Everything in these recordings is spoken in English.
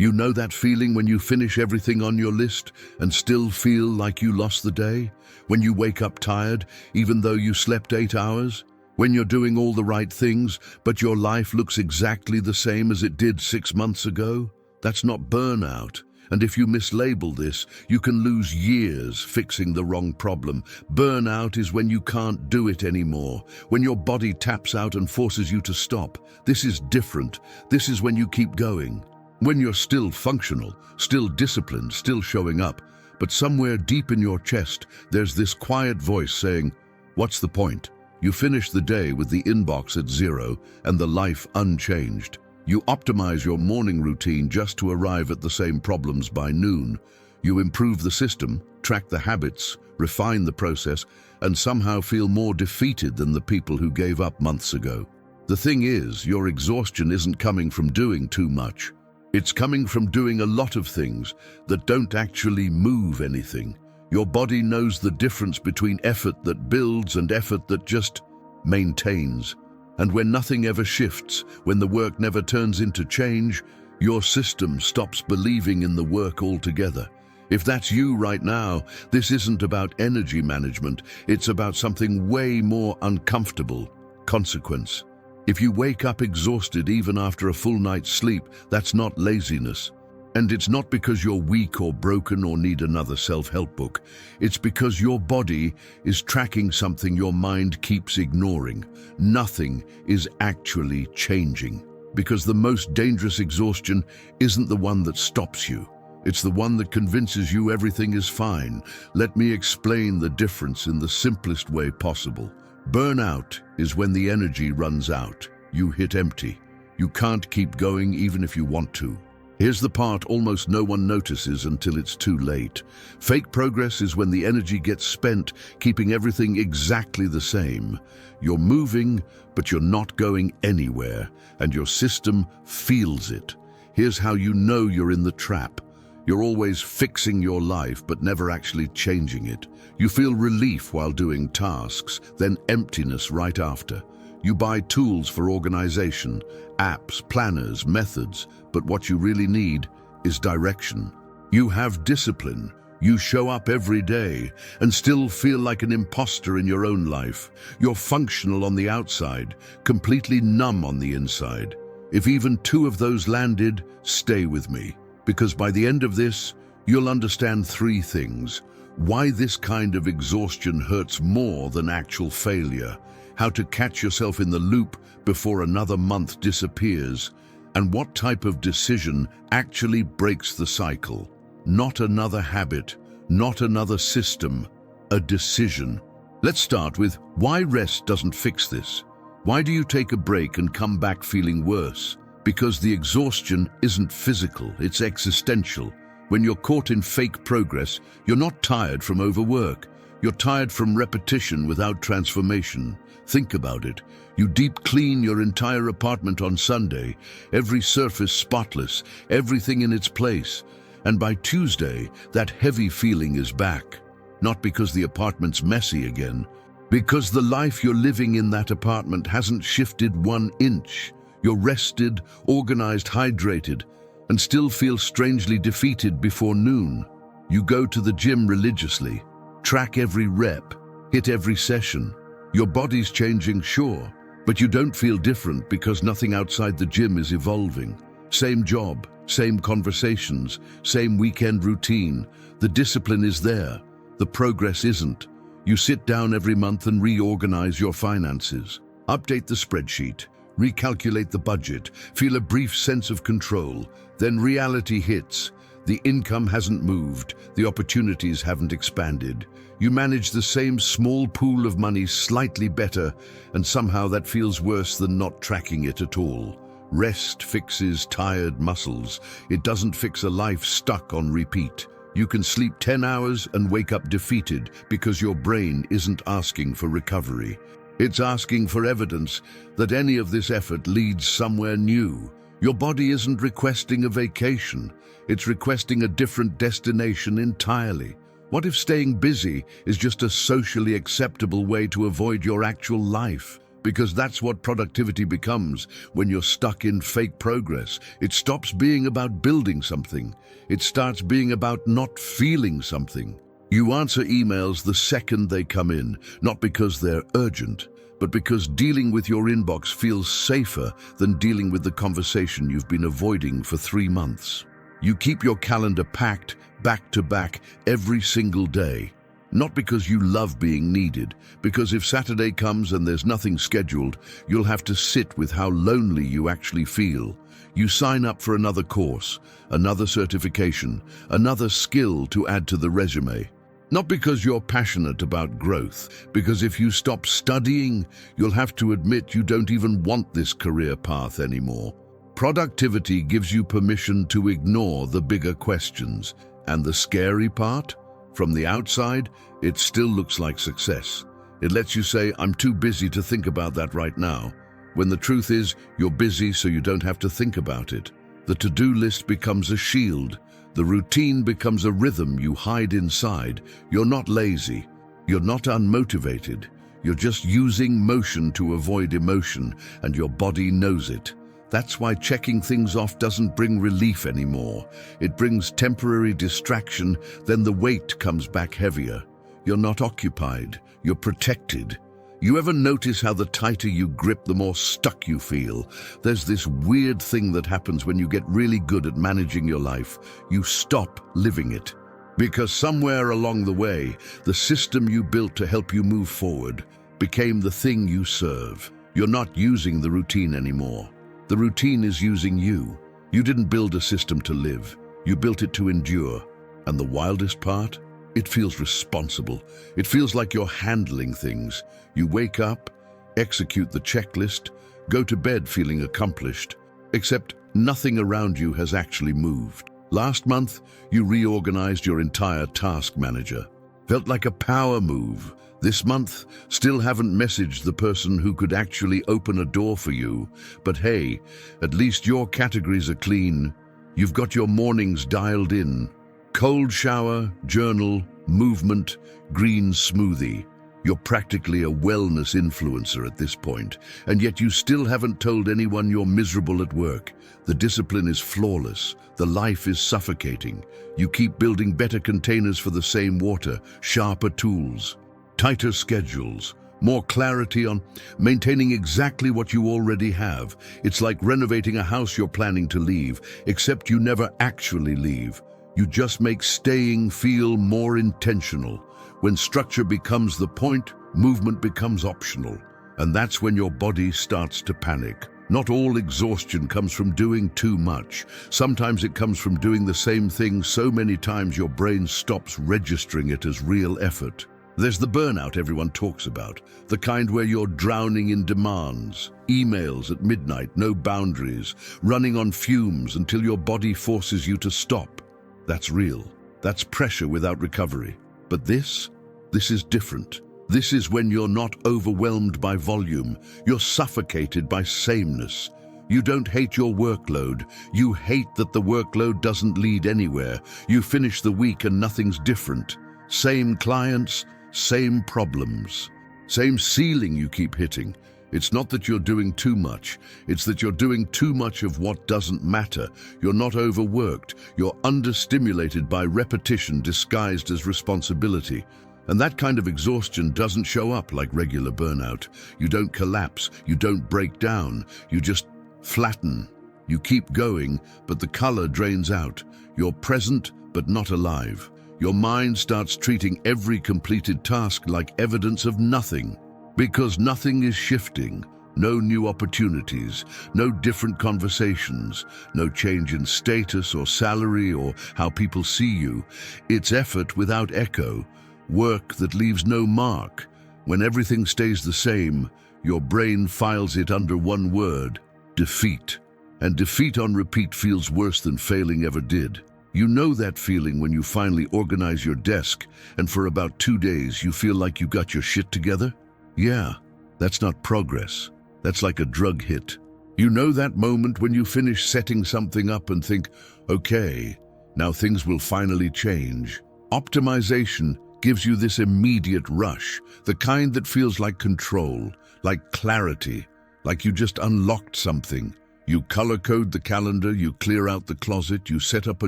You know that feeling when you finish everything on your list and still feel like you lost the day? When you wake up tired, even though you slept 8 hours? When you're doing all the right things, but your life looks exactly the same as it did 6 months ago? That's not burnout. And if you mislabel this, you can lose years fixing the wrong problem. Burnout is when you can't do it anymore, when your body taps out and forces you to stop. This is different. This is when you keep going. When you're still functional, still disciplined, still showing up, but somewhere deep in your chest, there's this quiet voice saying, "What's the point?" You finish the day with the inbox at 0 and the life unchanged. You optimize your morning routine just to arrive at the same problems by noon. You improve the system, track the habits, refine the process, and somehow feel more defeated than the people who gave up months ago. The thing is, your exhaustion isn't coming from doing too much. It's coming from doing a lot of things that don't actually move anything. Your body knows the difference between effort that builds and effort that just maintains. And when nothing ever shifts, when the work never turns into change, your system stops believing in the work altogether. If that's you right now, this isn't about energy management, it's about something way more uncomfortable: consequence. If you wake up exhausted even after a full night's sleep, that's not laziness. And it's not because you're weak or broken or need another self-help book. It's because your body is tracking something your mind keeps ignoring. Nothing is actually changing. Because the most dangerous exhaustion isn't the one that stops you. It's the one that convinces you everything is fine. Let me explain the difference in the simplest way possible. Burnout is when the energy runs out. You hit empty. You can't keep going even if you want to. Here's the part almost no one notices until it's too late. Fake progress is when the energy gets spent, keeping everything exactly the same. You're moving, but you're not going anywhere, and your system feels it. Here's how you know you're in the trap. You're always fixing your life, but never actually changing it. You feel relief while doing tasks, then emptiness right after. You buy tools for organization, apps, planners, methods, but what you really need is direction. You have discipline. You show up every day and still feel like an imposter in your own life. You're functional on the outside, completely numb on the inside. If even 2 of those landed, stay with me, because by the end of this, you'll understand 3 things. Why this kind of exhaustion hurts more than actual failure, how to catch yourself in the loop before another month disappears, and what type of decision actually breaks the cycle. Not another habit, not another system, a decision. Let's start with why rest doesn't fix this. Why do you take a break and come back feeling worse? Because the exhaustion isn't physical, it's existential. When you're caught in fake progress, you're not tired from overwork. You're tired from repetition without transformation. Think about it. You deep clean your entire apartment on Sunday, every surface spotless, everything in its place. And by Tuesday, that heavy feeling is back. Not because the apartment's messy again, because the life you're living in that apartment hasn't shifted 1 inch. You're rested, organized, hydrated, and still feel strangely defeated before noon. You go to the gym religiously, track every rep, hit every session. Your body's changing, sure, but you don't feel different because nothing outside the gym is evolving. Same job, same conversations, same weekend routine. The discipline is there, the progress isn't. You sit down every month and reorganize your finances, update the spreadsheet, recalculate the budget, feel a brief sense of control. Then reality hits. The income hasn't moved, the opportunities haven't expanded. You manage the same small pool of money slightly better, and somehow that feels worse than not tracking it at all. Rest fixes tired muscles. It doesn't fix a life stuck on repeat. You can sleep 10 hours and wake up defeated because your brain isn't asking for recovery. It's asking for evidence that any of this effort leads somewhere new. Your body isn't requesting a vacation. It's requesting a different destination entirely. What if staying busy is just a socially acceptable way to avoid your actual life? Because that's what productivity becomes when you're stuck in fake progress. It stops being about building something. It starts being about not feeling something. You answer emails the second they come in, not because they're urgent, but because dealing with your inbox feels safer than dealing with the conversation you've been avoiding for 3 months. You keep your calendar packed back to back every single day. Not because you love being needed, because if Saturday comes and there's nothing scheduled, you'll have to sit with how lonely you actually feel. You sign up for another course, another certification, another skill to add to the resume. Not because you're passionate about growth, because if you stop studying, you'll have to admit you don't even want this career path anymore. Productivity gives you permission to ignore the bigger questions. And the scary part? From the outside, it still looks like success. It lets you say, I'm too busy to think about that right now, when the truth is, you're busy so you don't have to think about it. The to-do list becomes a shield. The routine becomes a rhythm you hide inside. You're not lazy. You're not unmotivated. You're just using motion to avoid emotion, and your body knows it. That's why checking things off doesn't bring relief anymore. It brings temporary distraction, then the weight comes back heavier. You're not occupied. You're protected. You ever notice how the tighter you grip, the more stuck you feel? There's this weird thing that happens when you get really good at managing your life. You stop living it. Because somewhere along the way, the system you built to help you move forward became the thing you serve. You're not using the routine anymore. The routine is using you. You didn't build a system to live. You built it to endure. And the wildest part? It feels responsible. It feels like you're handling things. You wake up, execute the checklist, go to bed feeling accomplished, except nothing around you has actually moved. Last month, you reorganized your entire task manager. Felt like a power move. This month, still haven't messaged the person who could actually open a door for you. But hey, at least your categories are clean. You've got your mornings dialed in. Cold shower, journal, movement, green smoothie. You're practically a wellness influencer at this point, and yet you still haven't told anyone you're miserable at work. The discipline is flawless. The life is suffocating. You keep building better containers for the same water, sharper tools, tighter schedules, more clarity on maintaining exactly what you already have. It's like renovating a house you're planning to leave, except you never actually leave. You just make staying feel more intentional. When structure becomes the point, movement becomes optional. And that's when your body starts to panic. Not all exhaustion comes from doing too much. Sometimes it comes from doing the same thing so many times your brain stops registering it as real effort. There's the burnout everyone talks about, the kind where you're drowning in demands, emails at midnight, no boundaries, running on fumes until your body forces you to stop. That's real. That's pressure without recovery. But this is different. This is when you're not overwhelmed by volume. You're suffocated by sameness. You don't hate your workload. You hate that the workload doesn't lead anywhere. You finish the week and nothing's different. Same clients, same problems, same ceiling you keep hitting. It's not that you're doing too much. It's that you're doing too much of what doesn't matter. You're not overworked. You're understimulated by repetition disguised as responsibility. And that kind of exhaustion doesn't show up like regular burnout. You don't collapse. You don't break down. You just flatten. You keep going, but the color drains out. You're present, but not alive. Your mind starts treating every completed task like evidence of nothing. Because nothing is shifting, no new opportunities, no different conversations, no change in status or salary or how people see you. It's effort without echo, work that leaves no mark. When everything stays the same, your brain files it under one word: defeat. And defeat on repeat feels worse than failing ever did. You know that feeling when you finally organize your desk and for about 2 days you feel like you got your shit together? Yeah, that's not progress. That's like a drug hit. You know that moment when you finish setting something up and think, okay, now things will finally change. Optimization gives you this immediate rush, the kind that feels like control. like clarity, like you just unlocked something. You color code the calendar, you clear out the closet, you set up a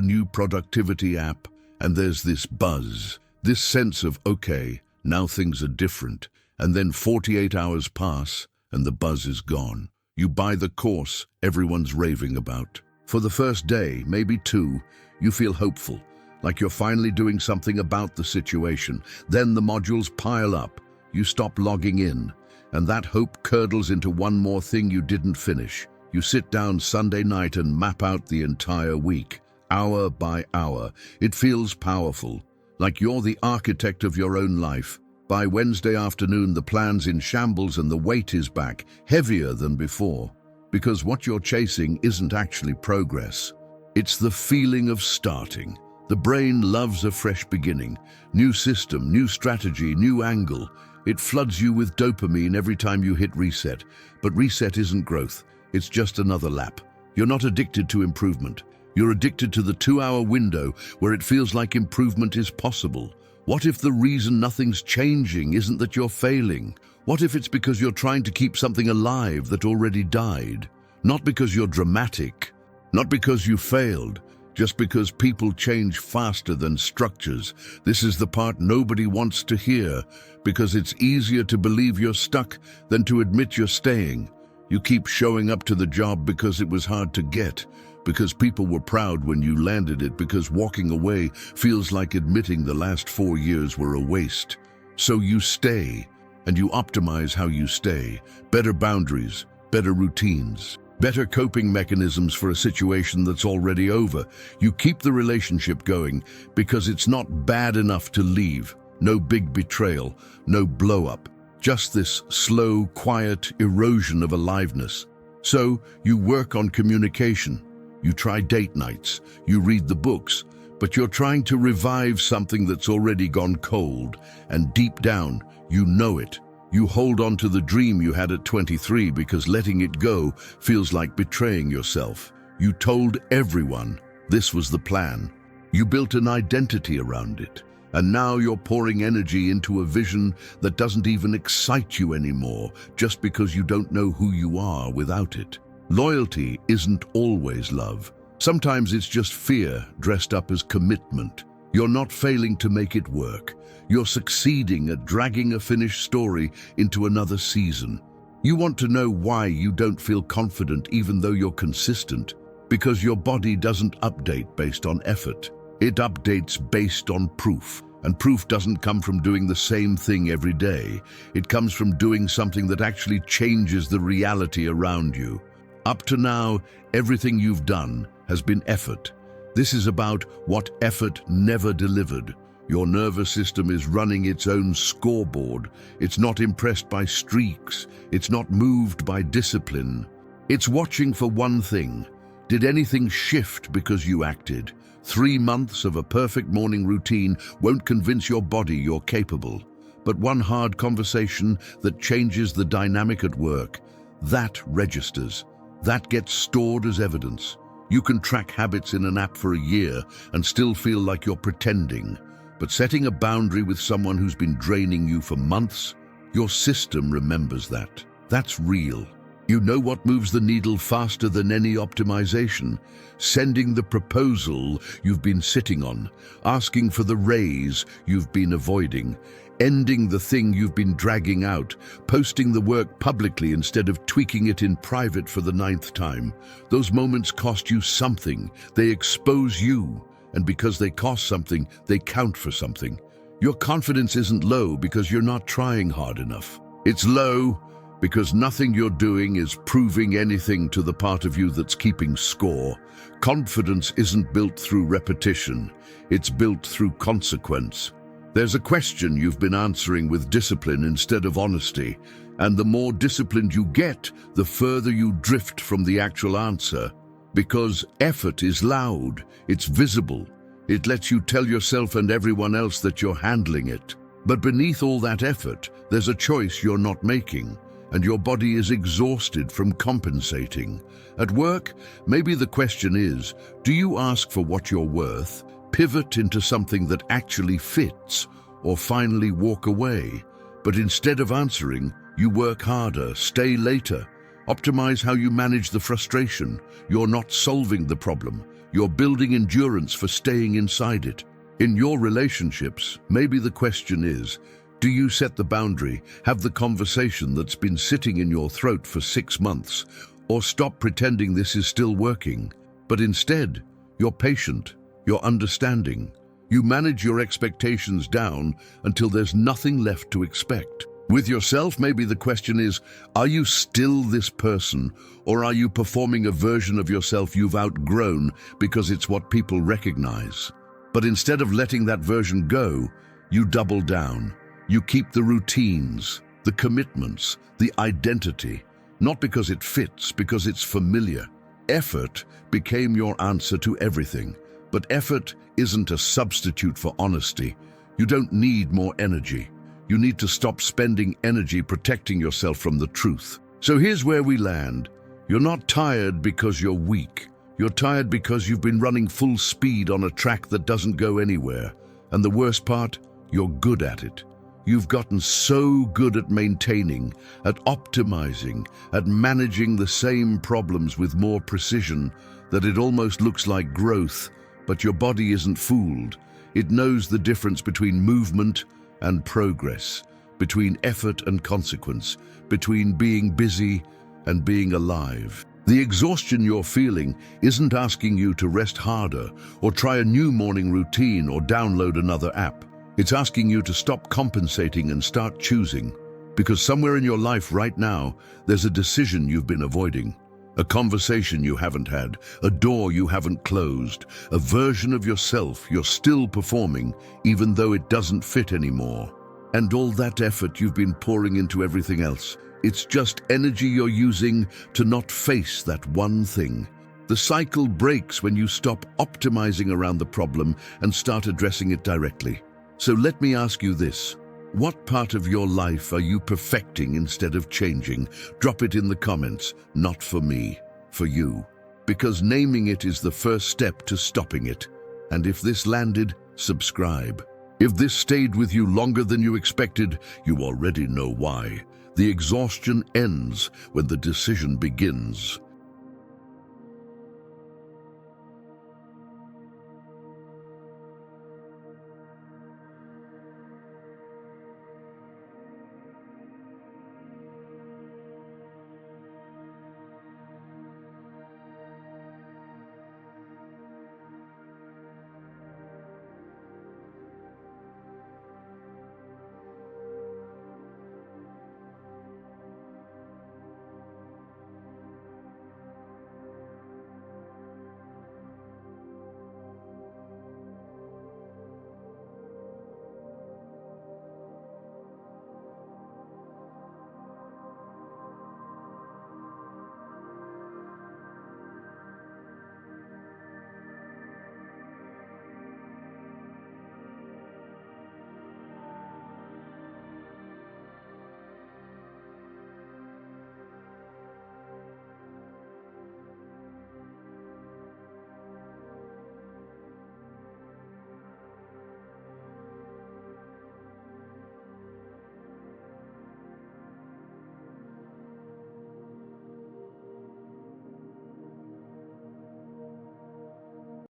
new productivity app, and there's this buzz, this sense of, okay, now things are different. And then 48 hours pass, and the buzz is gone. You buy the course everyone's raving about. For the first day, maybe two, you feel hopeful, like you're finally doing something about the situation. Then the modules pile up. You stop logging in, and that hope curdles into one more thing you didn't finish. You sit down Sunday night and map out the entire week, hour by hour. It feels powerful, like you're the architect of your own life. By Wednesday afternoon, the plan's in shambles and the weight is back, heavier than before. Because what you're chasing isn't actually progress. It's the feeling of starting. The brain loves a fresh beginning. New system, new strategy, new angle. It floods you with dopamine every time you hit reset. But reset isn't growth. It's just another lap. You're not addicted to improvement. You're addicted to the 2-hour window where it feels like improvement is possible. What if the reason nothing's changing isn't that you're failing? What if it's because you're trying to keep something alive that already died? Not because you're dramatic, not because you failed, just because people change faster than structures. This is the part nobody wants to hear, because it's easier to believe you're stuck than to admit you're staying. You keep showing up to the job because it was hard to get, because people were proud when you landed it, because walking away feels like admitting the last 4 years were a waste. So you stay, and you optimize how you stay. Better boundaries, better routines, better coping mechanisms for a situation that's already over. You keep the relationship going because it's not bad enough to leave. No big betrayal, no blow-up. Just this slow, quiet erosion of aliveness. So you work on communication. You try date nights. You read the books. But you're trying to revive something that's already gone cold. And deep down, you know it. You hold on to the dream you had at 23 because letting it go feels like betraying yourself. You told everyone this was the plan. You built an identity around it. And now you're pouring energy into a vision that doesn't even excite you anymore, just because you don't know who you are without it. Loyalty isn't always love. Sometimes it's just fear dressed up as commitment. You're not failing to make it work. You're succeeding at dragging a finished story into another season. You want to know why you don't feel confident even though you're consistent. Because your body doesn't update based on effort. It updates based on proof. And proof doesn't come from doing the same thing every day. It comes from doing something that actually changes the reality around you. Up to now, everything you've done has been effort. This is about what effort never delivered. Your nervous system is running its own scoreboard. It's not impressed by streaks. It's not moved by discipline. It's watching for one thing. Did anything shift because you acted? 3 months of a perfect morning routine won't convince your body you're capable. But one hard conversation that changes the dynamic at work, that registers. That gets stored as evidence. You can track habits in an app for a year and still feel like you're pretending. But setting a boundary with someone who's been draining you for months, your system remembers that. That's real. You know what moves the needle faster than any optimization? Sending the proposal you've been sitting on, asking for the raise you've been avoiding, ending the thing you've been dragging out, posting the work publicly instead of tweaking it in private for the 9th time. Those moments cost you something. They expose you. And because they cost something, they count for something. Your confidence isn't low because you're not trying hard enough. It's low because nothing you're doing is proving anything to the part of you that's keeping score. Confidence isn't built through repetition. It's built through consequence. There's a question you've been answering with discipline instead of honesty. And the more disciplined you get, the further you drift from the actual answer. Because effort is loud, it's visible. It lets you tell yourself and everyone else that you're handling it. But beneath all that effort, there's a choice you're not making. And your body is exhausted from compensating. At work, maybe the question is, do you ask for what you're worth, pivot into something that actually fits, or finally walk away? But instead of answering, You work harder, stay later, optimize how you manage the frustration. You're not solving the problem. You're building endurance for staying inside it. In your relationships, maybe the question is, do you set the boundary, have the conversation that's been sitting in your throat for 6 months, or stop pretending this is still working? But instead, you're patient, you're understanding. You manage your expectations down until there's nothing left to expect. With yourself, maybe the question is, are you still this person, or are you performing a version of yourself you've outgrown because it's what people recognize? But instead of letting that version go, you double down. You keep the routines, the commitments, the identity, not because it fits, because it's familiar. Effort became your answer to everything, but effort isn't a substitute for honesty. You don't need more energy. You need to stop spending energy protecting yourself from the truth. So here's where we land. You're not tired because you're weak. You're tired because you've been running full speed on a track that doesn't go anywhere. And the worst part, you're good at it. You've gotten so good at maintaining, at optimizing, at managing the same problems with more precision that it almost looks like growth, but your body isn't fooled. It knows the difference between movement and progress, between effort and consequence, between being busy and being alive. The exhaustion you're feeling isn't asking you to rest harder or try a new morning routine or download another app. It's asking you to stop compensating and start choosing, because somewhere in your life right now, there's a decision you've been avoiding, a conversation you haven't had, a door you haven't closed, a version of yourself you're still performing even though it doesn't fit anymore. And all that effort you've been pouring into everything else, it's just energy you're using to not face that one thing. The cycle breaks when you stop optimizing around the problem and start addressing it directly. So let me ask you this. What part of your life are you perfecting instead of changing? Drop it in the comments. Not for me, for you. Because naming it is the first step to stopping it. And if this landed, subscribe. If this stayed with you longer than you expected, you already know why. The exhaustion ends when the decision begins.